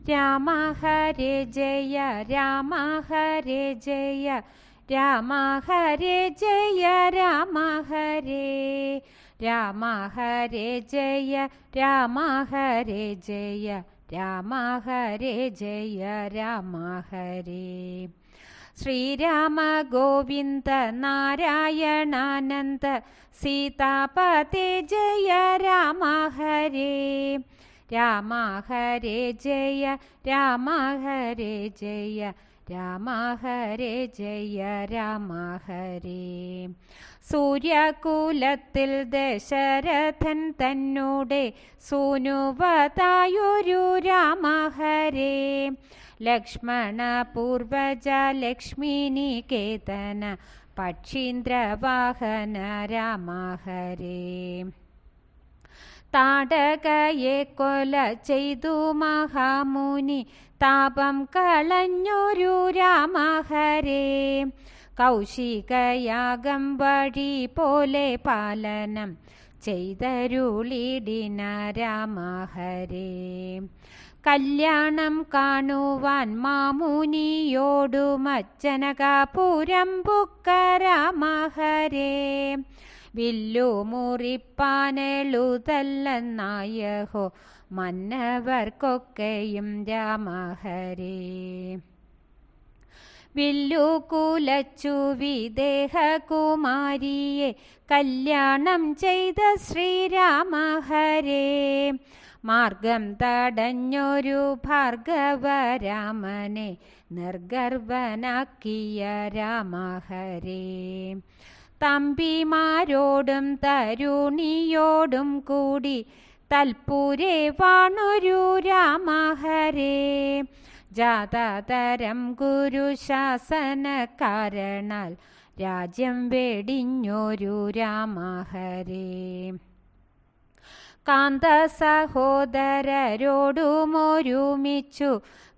രാമ ഹരേ ജയ രാമ ഹരേ ജയ രാമ ഹരേ ജയ രാമ ഹരേ രാമ ഹരേ ജയ രാമ ഹരേ ജയ രാമ ഹരേ ജയ രാമ ഹരേ ശ്രീരാമ ഗോവിന്ദ നാരായണാനന്ദ സീതാപതേ ജയ രാമ ഹരേ രാമ ഹരേ ജയ രാമ ഹരേ ജയ രാമ ഹരേ ജയ രാമ ഹരേ സൂര്യകുലത്തിൽ ദശരഥൻ തന്നോടെ സൂനുവതായൊരു രാമ ഹരേ ലക്ഷ്മണ പൂർവജ ലക്ഷ്മീനികേതന പക്ഷീന്ദ്രവാഹന രാമ ഹരേ താടകയെ കൊല ചെയ്തു മഹാമുനി താപം കളഞ്ഞൊരു രാമ ഹരേ കൗശികയാഗം വഴി പോലെ പാലനം ചെയ്തരുളിടിന രാമ ഹരേ കല്യാണം കാണുവാൻ മാമുനിയോടു മജ്ജനകാപുരം ബുക്ക രാമ ഹരേ വില്ലു മുറിപ്പാനെളുതല്ലെന്നായഹോ മന്നവർക്കൊക്കെയും രാമ ഹരേ വില്ലു കുലച്ചു വിദേഹകുമാരിയെ കല്യാണം ചെയ്ത ശ്രീരാമ ഹരേ മാർഗം തടഞ്ഞൊരു ഭാർഗവരാമനെ നിർഗർവനാക്കിയ രാമ ഹരേ തമ്പിമാരോടും തരുണിയോടും കൂടി തൽപൂരെ വാണൊരു രാമ ഹരേ ജാതതരം ഗുരുശാസന കാരണാൽ രാജ്യം വെടിഞ്ഞൊരു രാമ ഹരേ കാന്ത സഹോദരരോടുമൊരുമിച്ചു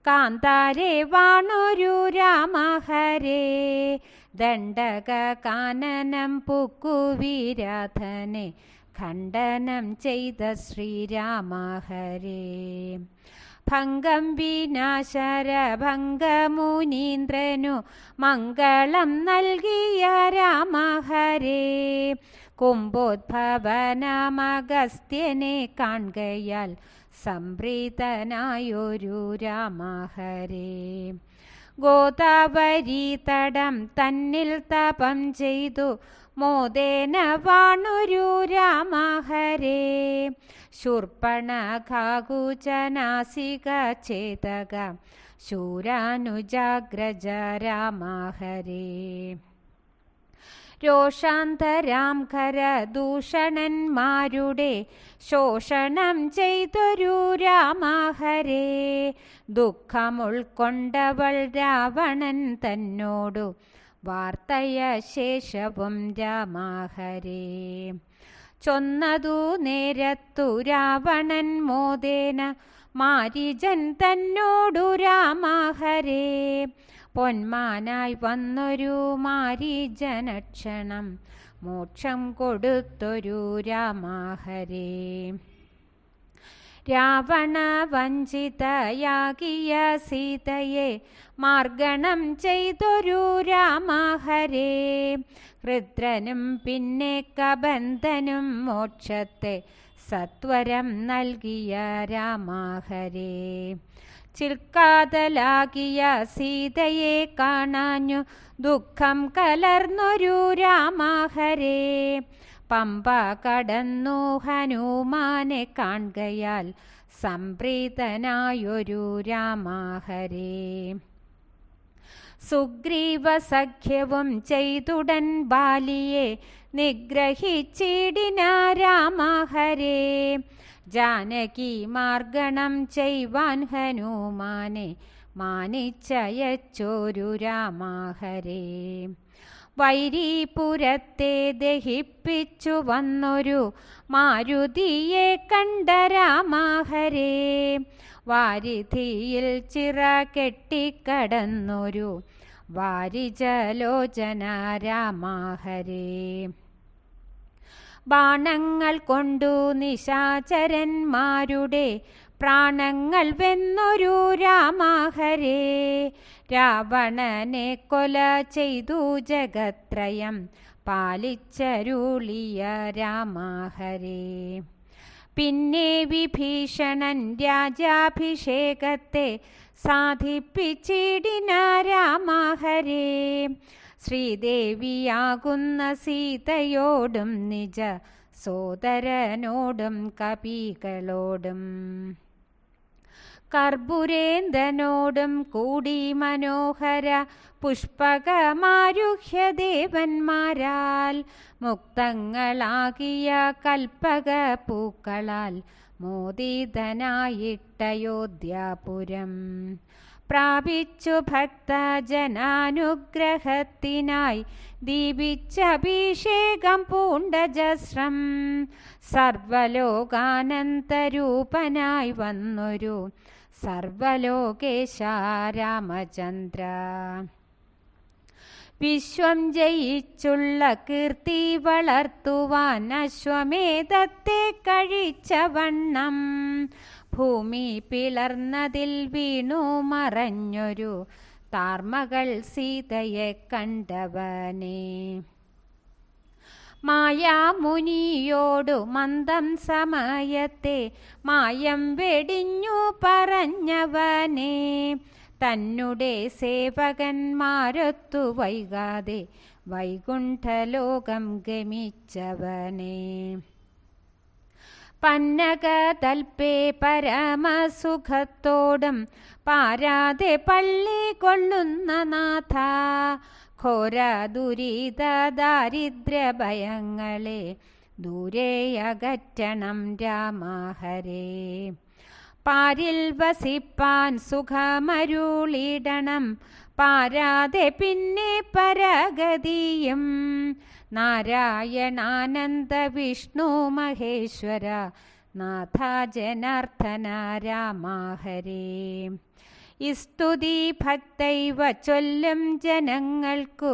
കാന്താരെ വാണൊരു രാമ ഹരേ ദണ്ഡക കാനനം പുക്കുവീരാധനെ ഖണ്ഡനം ചെയ്ത ശ്രീരാമ ഹരേ ഭംഗം വിനാശര ഭംഗമുനീന്ദ്രനു മംഗളം നൽകിയ രാമ ഹരേ കുംഭോദ്ഭവനമഗസ്ത്യനെ കാൺകയാൽ സംപ്രീതനായൊരു രാമ ഹരേ ഗോദാവരി തടം തന്നിൽ തപം ചെയ്തു മോദേന വാണൊരു രാമ ഹരേ ശൂർപ്പണഖാകുചനാസിക ചേതക ശൂരാനുജാഗ്രജ രാമ ഹരേ രോഷാന്തരാം ഖരദൂഷണന്മാരുടെ ശോഷണം ചെയ്തൊരു രാമ ഹരേ ദുഃഖം ഉൾക്കൊണ്ടവൾ രാവണൻ തന്നോടു വാർത്തയ ശേഷവും രാമ ഹരേ ചൊന്നതു നേരത്തു രാവണൻ മോദേന മാരീജൻ തന്നോടു രാമ ഹരേ പൊന്മാനായി വന്നൊരു മാരീജനക്ഷണം മോക്ഷം കൊടുത്തൊരു രാമ ഹരേ രാവണ വഞ്ചിതയാകിയ സീതയെ മാർഗണം ചെയ്തൊരു രാമ ഹരേ രുദ്രനും പിന്നെ കബന്ധനും മോക്ഷത്തെ സത്വരം നൽകിയ രാമ ഹരേ ചിൽക്കാതലാകിയ സീതയെ കാണാഞ്ഞു ദുഃഖം കലർന്നൊരു രാമ ഹരേ പമ്പ കടന്നു ഹനുമാനെ കാൺകയാൽ സംപ്രീതനായൊരു രാമ ഹരേ സുഗ്രീവ സഖ്യവും ചെയ്തുടൻ ബാലിയെ നിഗ്രഹിച്ചിടിന രാമ ഹരേ ജാനകി മാർഗണം ചെയ്വാൻ ഹനുമാനെ മാനിച്ചയച്ചോരു രാമ ഹരേ വൈരീപുരത്തെ ദഹിപ്പിച്ചു വന്നൊരു മാരുതിയെ കണ്ട രാമ ഹരേ വാരിധിയിൽ ചിറ കെട്ടിക്കടന്നൊരു വാരിജലോചന രാമ ഹരേ ബാണങ്ങൾ കൊണ്ടു നിശാചരന്മാരുടെ പ്രാണങ്ങൾ വെന്നൊരു രാമ ഹരേ. രാവണനെ കൊല ചെയ്തു ജഗത്രയം പാലിച്ചരുളിയ രാമ ഹരേ. പിന്നെ വിഭീഷണൻ രാജാഭിഷേകത്തെ സാധിപ്പിച്ചിടിന രാമ ഹരേ. ശ്രീദേവിയാകുന്ന സീതയോടും നിജ സോദരനോടും കപികളോടും കർപ്പുരേന്ദ്രനോടും കൂടി മനോഹര പുഷ്പകമാരുഹ്യ ദേവന്മാരാൽ മുക്തങ്ങളാകിയ കൽപ്പക പൂക്കളാൽ മോദിതനായിട്ടയോധ്യാപുരം പ്രാപിച്ചു ഭക്തജനാനുഗ്രഹത്തിനായി ദീപിച്ചഭിഷേകം പൂണ്ടജസ്രം സർവലോകാനന്തരൂപനായി വന്നൊരു സർവലോകേശ രാമചന്ദ്ര. വിശ്വം ജയിച്ചുള്ള കീർത്തി വളർത്തുവാൻ അശ്വമേധത്തെ കഴിച്ച വണ്ണം ഭൂമി പിളർന്നതിൽ വീണു മറഞ്ഞൊരു താർമകൾ സീതയെ കണ്ടവനെ. മായാമുനിയോടു മന്ദം സമയത്തെ മായം വെടിഞ്ഞു പറഞ്ഞവനെ തന്നെ സേവകന്മാരൊത്തു വൈകാതെ വൈകുണ്ഠലോകം ഗമിച്ചവനെ. പന്നകതൽപേ പരമസുഖത്തോടും പാരാതെ പള്ളി കൊള്ളുന്ന നാഥ ഘോര ദുരിത ദാരിദ്ര്യ ഭയങ്ങളെ ദൂരെ അകറ്റണം രാമ ഹരേ. പാരിൽ വസിപ്പാൻ സുഖമരുളിടണം പാരാതെ പിന്നെ പരഗതിയും നാരായണാനന്ദ വിഷ്ണു മഹേശ്വര നാഥ ജനാർദ്ദന രാമ ഹരേ. സ്തുതി ഭക്തൈവ ചൊല്ലും ജനങ്ങൾക്കു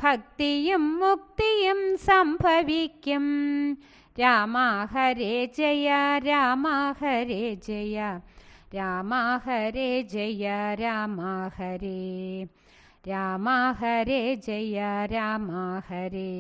ഭക്തിയും മുക്തിയും സംഭവിക്കും. രാമ ഹരേ ജയ രാമ ഹരേ ജയ രാമ ഹരേ ജയ രാമ ഹരേ രാമ ഹരേ ജയ രാമ ഹരേ.